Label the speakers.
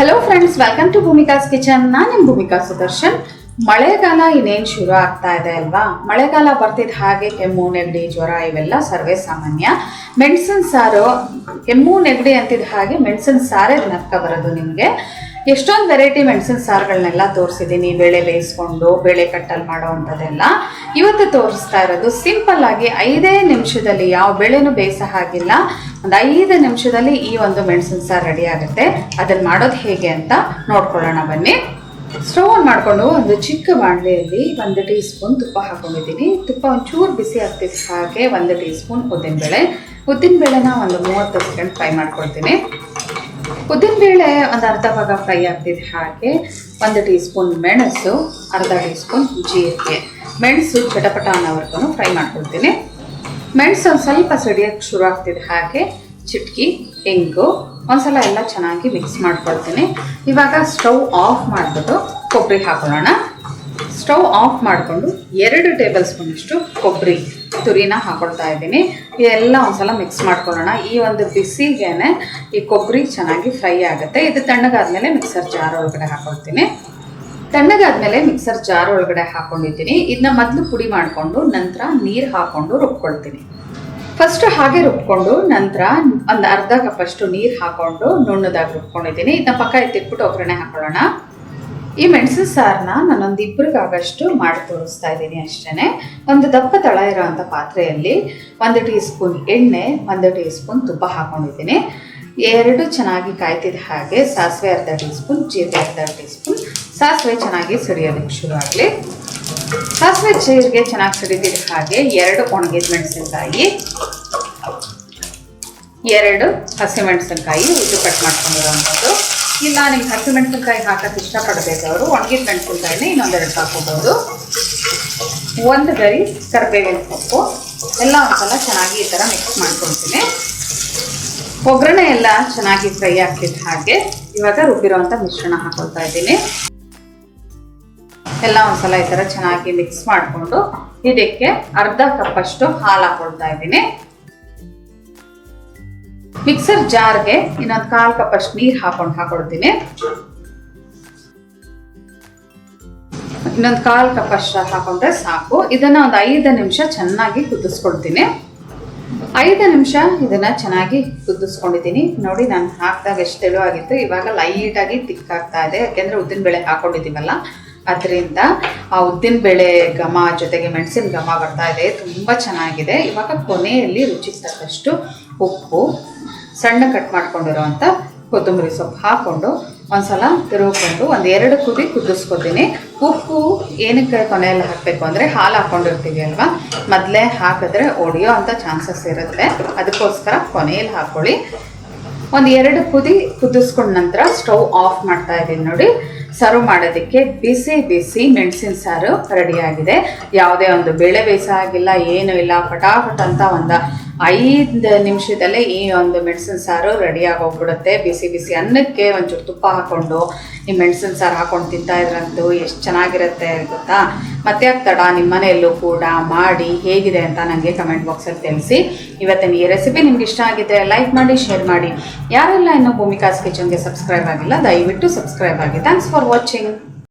Speaker 1: Hello friends, welcome to Bhoomika's kitchen. ನಾನು ನಿಮ್ಮ ಭೂಮಿಕಾ ಸುದರ್ಶನ್. ಮಳೆಗಾಲ ಇನ್ನೇನು ಶುರು ಆಗ್ತಾ ಇದೆ ಅಲ್ವಾ? ಮಳೆಗಾಲ ಬರ್ತಿದ್ದ ಹಾಗೆ ಕೆಮ್ಮು, ನೆಗಡಿ, ಜ್ವರ ಇವೆಲ್ಲ ಸರ್ವೇ ಸಾಮಾನ್ಯ. ಮೆಣಸಿನ ಸಾರು, ಕೆಮ್ಮು ನೆಗಡಿ ಅಂತಿದ್ದ ಹಾಗೆ ಮೆಣಸಿನ ಸಾರೇ ನರ್ಕ ಬರೋದು ನಿಮಗೆ. ಎಷ್ಟೊಂದು ವೆರೈಟಿ ಮೆಣಸಿನ ಸಾರುಗಳನ್ನೆಲ್ಲ ತೋರಿಸಿದ್ದೀನಿ, ಬೇಳೆ ಬೇಯಿಸ್ಕೊಂಡು ಬೇಳೆ ಕಟ್ಟಲ್ಲಿ ಮಾಡೋ ಅಂಥದ್ದೆಲ್ಲ. ಇವತ್ತು ತೋರಿಸ್ತಾ ಇರೋದು ಸಿಂಪಲ್ ಆಗಿ 5 ನಿಮಿಷದಲ್ಲಿ, ಯಾವ ಬೇಳೆನೂ ಬೇಯಿಸೋ ಹಾಗಿಲ್ಲ, ಒಂದು 5 ನಿಮಿಷದಲ್ಲಿ ಈ ಒಂದು ಮೆಣಸಿನ ಸಾರು ರೆಡಿ ಆಗುತ್ತೆ. ಅದನ್ನು ಮಾಡೋದು ಹೇಗೆ ಅಂತ ನೋಡ್ಕೊಳ್ಳೋಣ ಬನ್ನಿ. ಸ್ಟವ್ ಆನ್ ಮಾಡಿಕೊಂಡು ಒಂದು ಚಿಕ್ಕ ಬಾಣಲೆಯಲ್ಲಿ 1 ಟೀ ಸ್ಪೂನ್ ತುಪ್ಪ ಹಾಕೊಂಡಿದ್ದೀನಿ. ತುಪ್ಪ ಒಂಚೂರು ಬಿಸಿ ಆಗ್ತಿದ್ದ ಹಾಗೆ 1 ಟೀ ಸ್ಪೂನ್ ಉದ್ದಿನಬೇಳೆನ ಒಂದು 30 ಸೆಕೆಂಡ್ ಫ್ರೈ ಮಾಡ್ಕೊಳ್ತೀನಿ. ಉದ್ದಿನಬೇಳೆ ಒಂದು ಅರ್ಧ ಭಾಗ ಫ್ರೈ ಆಗ್ತಿದ್ದ ಹಾಗೆ 1 ಟೀ ಸ್ಪೂನ್ ಮೆಣಸು, ಅರ್ಧ ಟೀ ಸ್ಪೂನ್ ಜೀರಿಗೆ. ಮೆಣಸು ಚಟಪಟ ಅನ್ನೋವರೆಗೂ ಫ್ರೈ ಮಾಡ್ಕೊಳ್ತೀನಿ. ಮೆಣಸು ಒಂದು ಸ್ವಲ್ಪ ಸಿಡಿಯೋಕ್ಕೆ ಶುರು ಆಗ್ತಿದ್ದ ಹಾಗೆ ಚಿಟಕಿ ಇಂಗು ಒಂದ್ಸಲ ಎಲ್ಲ ಚೆನ್ನಾಗಿ ಮಿಕ್ಸ್ ಮಾಡ್ಕೊಳ್ತೀನಿ. ಇವಾಗ ಸ್ಟವ್ ಆಫ್ ಮಾಡಿಬಿಟ್ಟು ಕೊಬ್ಬರಿ ಹಾಕೊಳ್ಳೋಣ. ಸ್ಟವ್ ಆಫ್ ಮಾಡಿಕೊಂಡು 2 ಟೇಬಲ್ ಸ್ಪೂನಷ್ಟು ಕೊಬ್ಬರಿ ತುರಿನ ಹಾಕೊಳ್ತಾ ಇದ್ದೀನಿ. ಇದೆಲ್ಲ ಒಂದ್ಸಲ ಮಿಕ್ಸ್ ಮಾಡ್ಕೊಳ್ಳೋಣ. ಈ ಒಂದು ಬಿಸಿಗೇನೆ ಈ ಕೊಬ್ಬರಿ ಚೆನ್ನಾಗಿ ಫ್ರೈ ಆಗುತ್ತೆ. ಇದು ತಣ್ಣಗಾದ್ಮೇಲೆ ಮಿಕ್ಸರ್ ಜಾರ್ ಒಳಗಡೆ ಹಾಕೊಳ್ತೀನಿ. ತಣ್ಣಗಾದ್ಮೇಲೆ ಮಿಕ್ಸರ್ ಜಾರ್ ಒಳಗಡೆ ಹಾಕೊಂಡಿದ್ದೀನಿ. ಇದನ್ನ ಮೊದಲು ಪುಡಿ ಮಾಡಿಕೊಂಡು ನಂತರ ನೀರು ಹಾಕೊಂಡು ರುಬ್ಕೊಳ್ತೀನಿ. ಫಸ್ಟ್ ಹಾಗೆ ರುಬ್ಕೊಂಡು ನಂತರ ಒಂದು ಅರ್ಧ ಕಪ್ಪಷ್ಟು ನೀರು ಹಾಕೊಂಡು ನುಣ್ಣದಾಗಿ ರುಬ್ಕೊಂಡಿದ್ದೀನಿ. ಇದನ್ನ ಪಕ್ಕ ಎತ್ತಿಟ್ಬಿಟ್ಟು ಒಗ್ಗರಣೆ ಹಾಕೊಳ್ಳೋಣ. ಈ ಮೆಣಸಿನ ಸಾರನ್ನ ನಾನೊಂದು 2 ಮಾಡಿ ತೋರಿಸ್ತಾ ಇದ್ದೀನಿ ಅಷ್ಟೇ. ಒಂದು ದಪ್ಪ ತಳ ಇರೋವಂಥ ಪಾತ್ರೆಯಲ್ಲಿ 1 ಟೀ ಸ್ಪೂನ್ ಎಣ್ಣೆ, 1 ಟೀ ಸ್ಪೂನ್ ತುಪ್ಪ ಹಾಕೊಂಡಿದ್ದೀನಿ. 2 ಚೆನ್ನಾಗಿ ಕಾಯ್ತಿದ್ದ ಹಾಗೆ ಸಾಸಿವೆ ಅರ್ಧ ಟೀ ಸ್ಪೂನ್, ಜೀರಿಗೆ ಅರ್ಧ ಟೀ ಸ್ಪೂನ್. ಸಾಸಿವೆ ಚೆನ್ನಾಗಿ ಸಿಡಿಯೋದಕ್ಕೆ ಶುರು ಆಗಲಿ. ಸಾಸಿವೆ ಜೀರಿಗೆ ಚೆನ್ನಾಗಿ ಸಿಡಿದಿದ್ದ ಹಾಗೆ 2 ಒಣಗಿದ ಮೆಣಸಿನಕಾಯಿ, 2 ಹಸಿಮೆಣಸಿನಕಾಯಿ ಉದ್ದು ಕಟ್ ಮಾಡ್ಕೊಂಡಿರೋವಂಥದ್ದು. ಇಲ್ಲ ನಿಮ್ಗೆ ಹಸಿಮೆಣಸಿನಕಾಯಿ ಹಾಕೋಕ್ಕೆ ಇಷ್ಟಪಡಬೇಕಾದ್ರು ಒಣಗಿದ ಮೆಣಸಿನಕಾಯಿನ ಇನ್ನೊಂದೆರಡು ಹಾಕೋಬೋದು. 1 ಗರಿ ಕರಿಬೇವಿನ ಸೊಪ್ಪು. ಎಲ್ಲ ಒಂದ್ಸಲ ಚೆನ್ನಾಗಿ ಈ ಥರ ಮಿಕ್ಸ್ ಮಾಡ್ಕೊಳ್ತೀನಿ. ಒಗ್ಗರಣೆ ಎಲ್ಲ ಚೆನ್ನಾಗಿ ಫ್ರೈ ಆಗ್ತಿದ್ದ ಹಾಗೆ ಇವಾಗ ರುಬ್ಬಿರೋವಂಥ ಮಿಶ್ರಣ ಹಾಕೊಳ್ತಾ ಇದ್ದೀನಿ. ಎಲ್ಲ ಒಂದ್ಸಲ ಈ ಥರ ಚೆನ್ನಾಗಿ ಮಿಕ್ಸ್ ಮಾಡಿಕೊಂಡು ಇದಕ್ಕೆ ಅರ್ಧ ಕಪ್ಪಷ್ಟು ಹಾಲು ಹಾಕೊಳ್ತಾ ಇದ್ದೀನಿ. ಮಿಕ್ಸರ್ ಜಾರ್ಗೆ ಇನ್ನೊಂದು 1/4 ಕಪ್ಪಷ್ಟು ನೀರು ಹಾಕೊಳ್ತೀನಿ. ಇನ್ನೊಂದು 1/4 ಕಪ್ಪಷ್ಟು ಹಾಕೊಂಡ್ರೆ ಸಾಕು. ಇದನ್ನ ಒಂದು 5 ನಿಮಿಷ ಚೆನ್ನಾಗಿ ಕುದಿಸ್ಕೊಳ್ತೀನಿ. 5 ನಿಮಿಷ ಇದನ್ನ ಚೆನ್ನಾಗಿ ಕುದಿಸ್ಕೊಂಡಿದ್ದೀನಿ. ನೋಡಿ, ನಾನು ಹಾಕಿದಾಗ ಎಷ್ಟು ತೆಳುವಾಗಿತ್ತು, ಇವಾಗ ಲೈಟಾಗಿ ತಿಕ್ಕಾಗ್ತಾ ಇದೆ. ಯಾಕೆಂದ್ರೆ ಉದ್ದಿನಬೇಳೆ ಹಾಕೊಂಡಿದ್ದೀವಲ್ಲ, ಅದರಿಂದ ಆ ಉದ್ದಿನಬೇಳೆ ಘಮ ಜೊತೆಗೆ ಮೆಣಸಿನ ಘಮ ಬರ್ತಾ ಇದೆ, ತುಂಬ ಚೆನ್ನಾಗಿದೆ. ಇವಾಗ ಕೊನೆಯಲ್ಲಿ ರುಚಿಗೆ ತಕ್ಕಷ್ಟು ಉಪ್ಪು, ಸಣ್ಣ ಕಟ್ ಮಾಡ್ಕೊಂಡಿರೋವಂಥ ಕೊತ್ತಂಬರಿ ಸೊಪ್ಪು ಹಾಕ್ಕೊಂಡು ಒಂದ್ಸಲ ತಿರುಗಿಕೊಂಡು 1-2 ಕುದಿ ಕುದಿಸ್ಕೊತೀನಿ. ಉಪ್ಪು ಏನಕ್ಕೆ ಕೊನೆಯಲ್ಲಿ ಹಾಕಬೇಕು ಅಂದರೆ ಹಾಲು ಹಾಕ್ಕೊಂಡಿರ್ತೀವಿ ಅಲ್ವಾ, ಮೊದಲೇ ಹಾಕಿದ್ರೆ ಒಡೆಯೋ ಅಂಥ ಚಾನ್ಸಸ್ ಇರುತ್ತೆ. ಅದಕ್ಕೋಸ್ಕರ ಕೊನೆಯಲ್ಲಿ ಹಾಕ್ಕೊಳ್ಳಿ. 1-2 ಕುದಿ ಕುದಿಸ್ಕೊಂಡ ನಂತರ ಸ್ಟವ್ ಆಫ್ ಮಾಡ್ತಾ ಇದ್ದೀನಿ. ನೋಡಿ, ಸರ್ವ್ ಮಾಡೋದಕ್ಕೆ ಬಿಸಿ ಬಿಸಿ ಮೆಣಸಿನ ಸಾರು ರೆಡಿಯಾಗಿದೆ. ಯಾವುದೇ ಒಂದು ಬೇಳೆ ಬೇಯಿಸೋ ಆಗಿಲ್ಲ, ಏನೂ ಇಲ್ಲ, ಫಟಾಫಟ್ ಅಂತ ಒಂದು 5 ನಿಮಿಷದಲ್ಲೇ ಈ ಒಂದು ಮೆಣಸಿನ ಸಾರು ರೆಡಿಯಾಗಿ ಹೋಗ್ಬಿಡುತ್ತೆ. ಬಿಸಿ ಬಿಸಿ ಅನ್ನಕ್ಕೆ ಒಂಚೂರು ತುಪ್ಪ ಹಾಕ್ಕೊಂಡು ಈ ಮೆಣಸಿನ ಸಾರು ಹಾಕ್ಕೊಂಡು ತಿಂತಾ ಇದ್ರಂತೂ ಎಷ್ಟು ಚೆನ್ನಾಗಿರುತ್ತೆ ಗೊತ್ತಾ. ಮತ್ತೆ ತಡ ನಿಮ್ಮ ಮನೆಯಲ್ಲೂ ಕೂಡ ಮಾಡಿ ಹೇಗಿದೆ ಅಂತ ನನಗೆ ಕಮೆಂಟ್ ಬಾಕ್ಸಲ್ಲಿ ತಿಳಿಸಿ. ಇವತ್ತಿನ ಈ ರೆಸಿಪಿ ನಿಮ್ಗೆ ಇಷ್ಟ ಆಗಿದೆ ಲೈಕ್ ಮಾಡಿ, ಶೇರ್ ಮಾಡಿ. ಯಾರೆಲ್ಲ ಇನ್ನೂ ಭೂಮಿಕಾಸ್ ಕಿಚನ್ಗೆ ಸಬ್ಸ್ಕ್ರೈಬ್ ಆಗಿಲ್ಲ ದಯವಿಟ್ಟು ಸಬ್ಸ್ಕ್ರೈಬ್ ಆಗಿ. Thanks for watching.